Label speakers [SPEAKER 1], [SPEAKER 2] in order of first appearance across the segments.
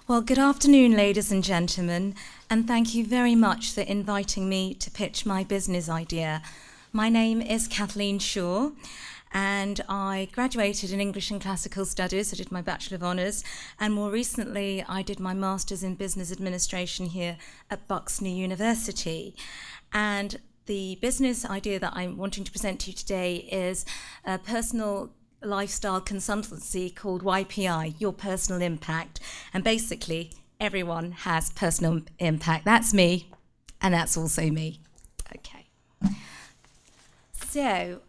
[SPEAKER 1] Well, good afternoon, ladies and gentlemen, and thank you very much for inviting me to pitch my business idea. My name is Kathleen Shaw, and I graduated in English and Classical Studies. I did my Bachelor of Honours, and more recently I did my Masters in Business Administration here at Buxton University. And the business idea that I'm wanting to present to you today is a personal lifestyle consultancy called YPI, Your Personal Impact. And basically, everyone has personal impact. That's me, and that's also me. Okay. So,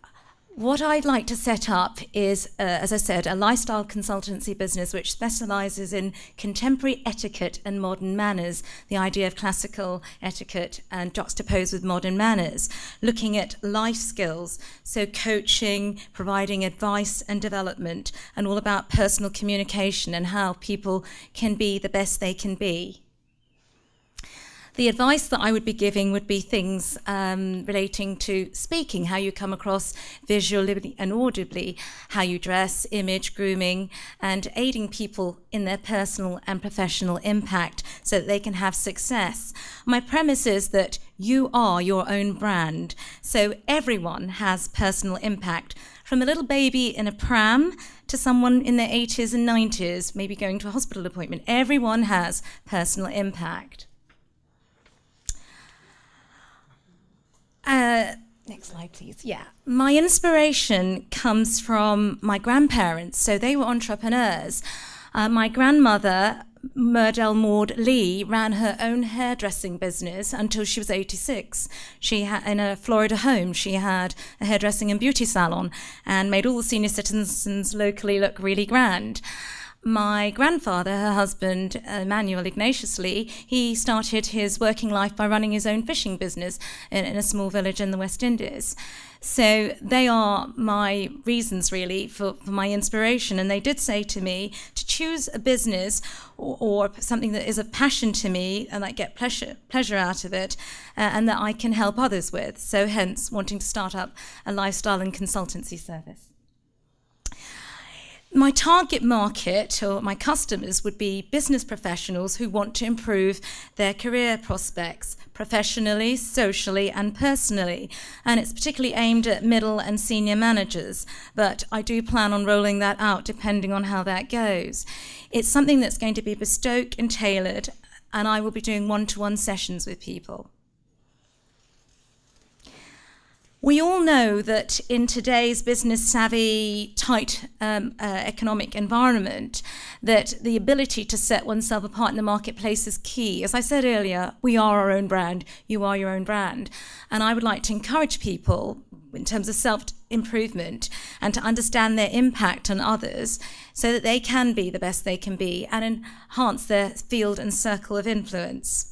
[SPEAKER 1] what I'd like to set up is, as I said, a lifestyle consultancy business which specialises in contemporary etiquette and modern manners, the idea of classical etiquette and juxtaposed with modern manners, looking at life skills, so coaching, providing advice and development, and all about personal communication and how people can be the best they can be. The advice that I would be giving would be things relating to speaking, how you come across visually and audibly, how you dress, image, grooming, and aiding people in their personal and professional impact so that they can have success. My premise is that you are your own brand, so everyone has personal impact, from a little baby in a pram to someone in their 80s and 90s, maybe going to a hospital appointment. Everyone has personal impact. Next slide, please. Yeah. My inspiration comes from my grandparents. So they were entrepreneurs. My grandmother, Murdell Maud Lee, ran her own hairdressing business until she was 86. She had, in a Florida home, she had a hairdressing and beauty salon and made all the senior citizens locally look really grand. My grandfather, her husband, Emmanuel Ignatius Lee, he started his working life by running his own fishing business in a small village in the West Indies. So they are my reasons, really, for my inspiration. And they did say to me to choose a business or something that is a passion to me and I get pleasure out of it and that I can help others with. So hence wanting to start up a lifestyle and consultancy service. My target market, or my customers, would be business professionals who want to improve their career prospects professionally, socially, and personally. And it's particularly aimed at middle and senior managers, but I do plan on rolling that out depending on how that goes. It's something that's going to be bespoke and tailored, and I will be doing one-to-one sessions with people. We all know that in today's business-savvy, tight economic environment, that the ability to set oneself apart in the marketplace is key. As I said earlier, we are our own brand, you are your own brand. And I would like to encourage people in terms of self-improvement and to understand their impact on others so that they can be the best they can be and enhance their field and circle of influence.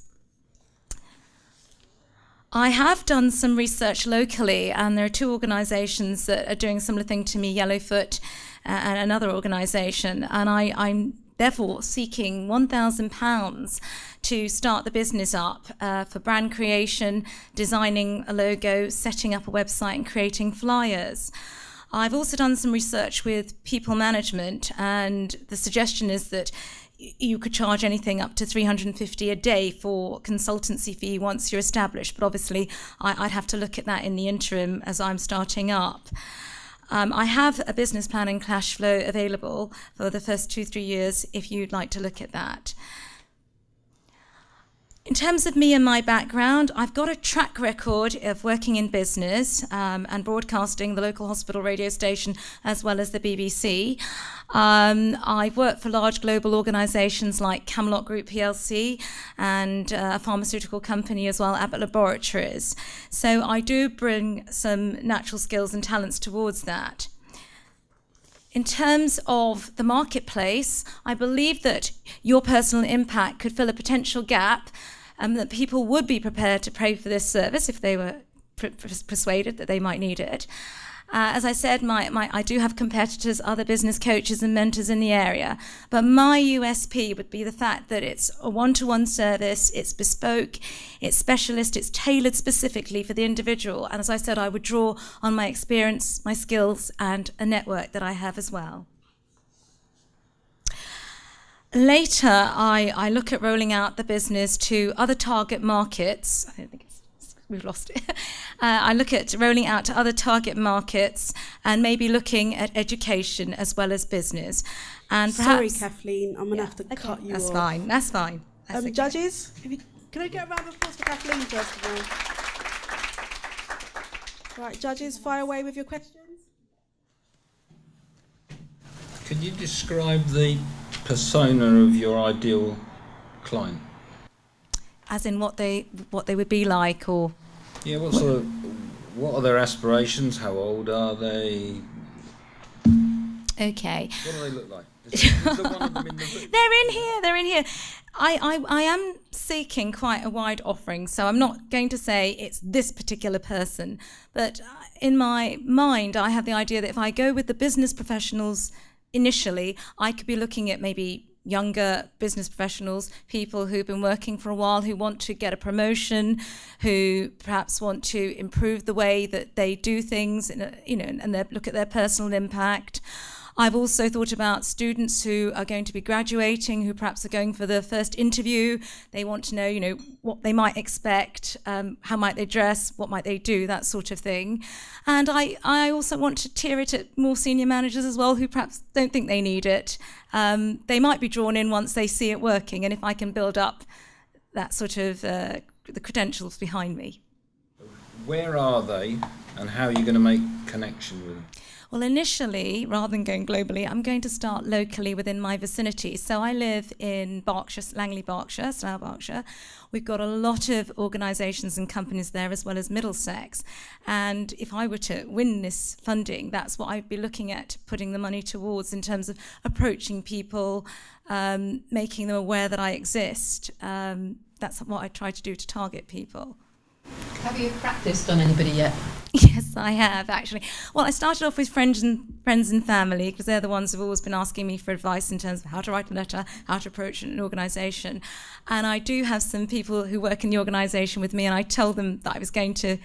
[SPEAKER 1] I have done some research locally, and there are two organisations that are doing a similar thing to me, Yellowfoot and another organisation, and I'm therefore seeking £1,000 to start the business up for brand creation, designing a logo, setting up a website and creating flyers. I've also done some research with people management, and the suggestion is that you could charge anything up to $350 a day for consultancy fee once you're established, but obviously I'd have to look at that in the interim as I'm starting up. I have a business plan and cash flow available for the first 2-3 years if you'd like to look at that. In terms of me and my background, I've got a track record of working in business and broadcasting the local hospital radio station as well as the BBC. I've worked for large global organisations like Camelot Group plc and a pharmaceutical company as well, Abbott Laboratories. So I do bring some natural skills and talents towards that. In terms of the marketplace, I believe that your personal impact could fill a potential gap and that people would be prepared to pay for this service if they were persuaded that they might need it. As I said, I do have competitors, other business coaches and mentors in the area, but my USP would be the fact that it's a one-to-one service, it's bespoke, it's specialist, it's tailored specifically for the individual, and as I said, I would draw on my experience, my skills, and a network that I have as well. Later, I look at rolling out the business to other target markets. I don't think we've lost it. I look at rolling out to other target markets and maybe looking at education as well as business. And
[SPEAKER 2] Sorry,
[SPEAKER 1] perhaps,
[SPEAKER 2] Kathleen, I'm going to have to cut you
[SPEAKER 1] that's
[SPEAKER 2] off.
[SPEAKER 1] fine. That's fine. That's okay.
[SPEAKER 2] Judges, can I get a round of applause for Kathleen first of all? Right, judges, fire away with your questions.
[SPEAKER 3] Could you describe the persona of your ideal client?
[SPEAKER 1] As in what they would be like, or
[SPEAKER 3] Yeah, what are their aspirations? How old are they?
[SPEAKER 1] okay.
[SPEAKER 3] What do they look like? Is there one of them in the book?
[SPEAKER 1] They're in here. I am seeking quite a wide offering, so I'm not going to say it's this particular person, but in my mind I have the idea that if I go with the business professionals initially, I could be looking at maybe younger business professionals, people who've been working for a while, who want to get a promotion, who perhaps want to improve the way that they do things, and look at their personal impact. I've also thought about students who are going to be graduating, who perhaps are going for their first interview. They want to know, what they might expect, how might they dress, what might they do, that sort of thing. And I also want to tier it at more senior managers as well, who perhaps don't think they need it. They might be drawn in once they see it working, and if I can build up that sort of the credentials behind me.
[SPEAKER 3] Where are they, and how are you going to make connection with them?
[SPEAKER 1] Well, initially, rather than going globally, I'm going to start locally within my vicinity. So I live in Berkshire, Langley, Berkshire, Slough, Berkshire. We've got a lot of organisations and companies there, as well as Middlesex. And if I were to win this funding, that's what I'd be looking at putting the money towards in terms of approaching people, making them aware that I exist. That's what I try to do to target people.
[SPEAKER 4] Have you practiced on anybody yet?
[SPEAKER 1] Yes, I have, actually. Well, I started off with friends and family, because they're the ones who've always been asking me for advice in terms of how to write a letter, how to approach an organisation. And I do have some people who work in the organisation with me, and I tell them that I was going to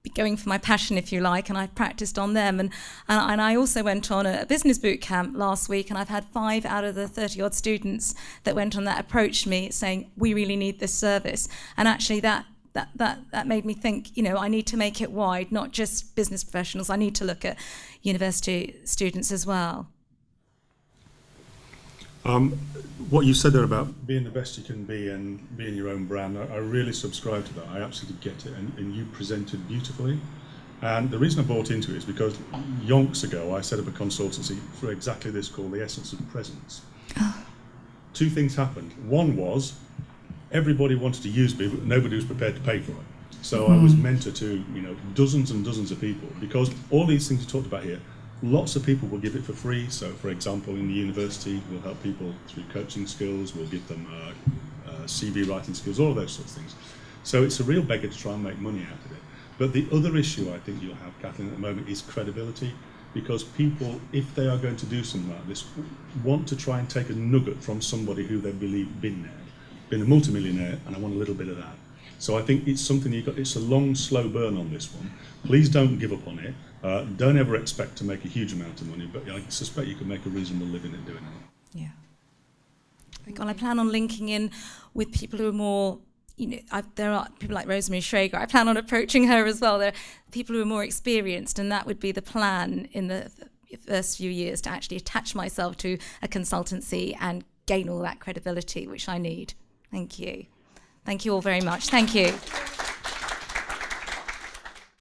[SPEAKER 1] be going for my passion, if you like, and I practiced on them. And I also went on a business boot camp last week, and I've had 5 out of the 30-odd students that went on that approached me saying, we really need this service. And actually that made me think, I need to make it wide, not just business professionals. I need to look at university students as well.
[SPEAKER 5] What you said there about being the best you can be and being your own brand, I really subscribe to that. I absolutely get it, and you presented beautifully. And the reason I bought into it is because yonks ago I set up a consultancy for exactly this, called The Essence of Presence. Oh. 2 things happened. One was everybody wanted to use me, but nobody was prepared to pay for it. So I was mentor to dozens and dozens of people, because all these things you talked about here, lots of people will give it for free. So, for example, in the university, we'll help people through coaching skills, we'll give them CV writing skills, all of those sorts of things. So it's a real beggar to try and make money out of it. But the other issue I think you'll have, Kathleen, at the moment is credibility, because people, if they are going to do something like this, want to try and take a nugget from somebody who they believe been a multimillionaire, and I want a little bit of that. So I think it's something it's a long, slow burn on this one. Please don't give up on it. Don't ever expect to make a huge amount of money, but I suspect you can make a reasonable living at doing it.
[SPEAKER 1] Yeah. Well, I plan on linking in with people who are more, there are people like Rosemary Schrager. I plan on approaching her as well. There are people who are more experienced, and that would be the plan in the first few years, to actually attach myself to a consultancy and gain all that credibility, which I need. Thank you. Thank you all very much. Thank you.